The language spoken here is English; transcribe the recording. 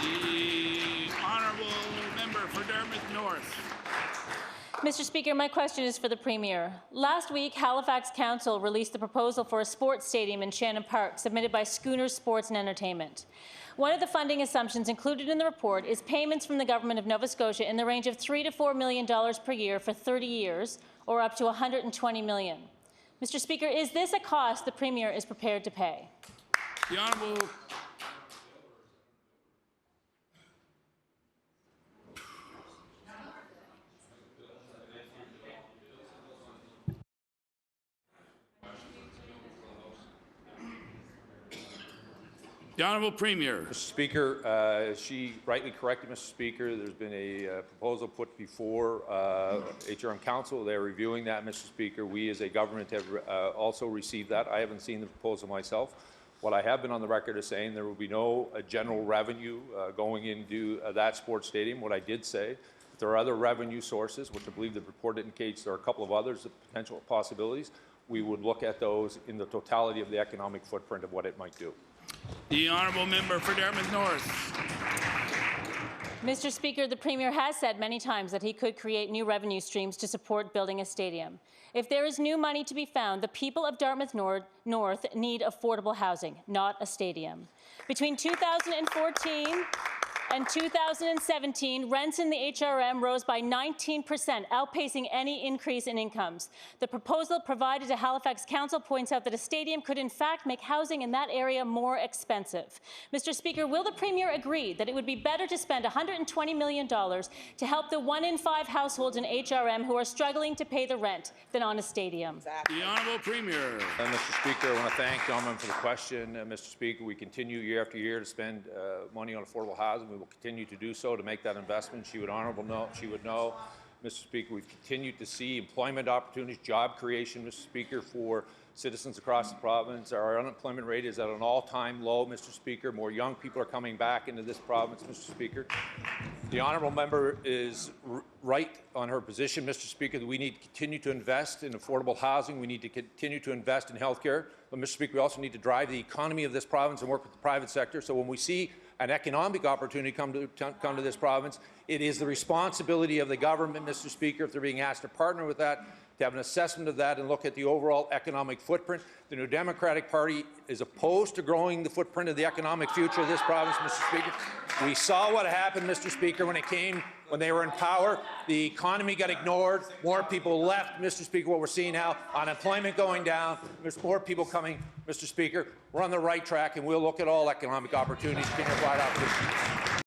The honourable member for Dartmouth North. Mr. Speaker, my question is for the Premier. Last week, Halifax Council released the proposal for a sports stadium in Shannon Park, submitted by Schooner Sports and Entertainment. One of the funding assumptions included in the report is payments from the Government of Nova Scotia in the range of $3 to $4 million per year for 30 years, or up to $120 million. Mr. Speaker, is this a cost the Premier is prepared to pay? The honourable Premier. Mr. Speaker, as she rightly corrected, Mr. Speaker, there's been a proposal put before HRM Council. They're reviewing that, Mr. Speaker. We as a government have also received that. I haven't seen the proposal myself. What I have been on the record is saying there will be no general revenue going into that sports stadium. What I did say, if there are other revenue sources, which I believe the report indicates there are a couple of others, potential possibilities, we would look at those in the totality of the economic footprint of what it might do. The honourable member for Dartmouth North. Mr. Speaker, the Premier has said many times that he could create new revenue streams to support building a stadium. If there is new money to be found, the people of Dartmouth North need affordable housing, not a stadium. Between 2014 and 2017, rents in the HRM rose by 19%, outpacing any increase in incomes. The proposal provided to Halifax Council points out that a stadium could in fact make housing in that area more expensive. Mr. Speaker, will the Premier agree that it would be better to spend $120 million to help the 1 in 5 households in HRM who are struggling to pay the rent than on a stadium? The honourable Premier. Mr. Speaker, I want to thank the gentleman for the question. Mr. Speaker, we continue year after year to spend money on affordable housing. We will continue to do so to make that investment. She would know, Mr. Speaker, we've continued to see employment opportunities, job creation, Mr. Speaker, for citizens across the province. Our unemployment rate is at an all-time low, Mr. Speaker. More young people are coming back into this province, Mr. Speaker. The honourable member is right on her position, Mr. Speaker, that we need to continue to invest in affordable housing. We need to continue to invest in health care. But, Mr. Speaker, we also need to drive the economy of this province and work with the private sector. So when we see an economic opportunity come to this province, it is the responsibility of the government, Mr. Speaker, if they're being asked to partner with that, to have an assessment of that and look at the overall economic footprint. The New Democratic Party is opposed to growing the footprint of the economic future of this province, Mr. Speaker. We saw what happened, Mr. Speaker, when they were in power. The economy got ignored. More people left, Mr. Speaker. What we're seeing now, unemployment going down. There's more people coming, Mr. Speaker. We're on the right track, and we'll look at all economic opportunities being applied opportunities.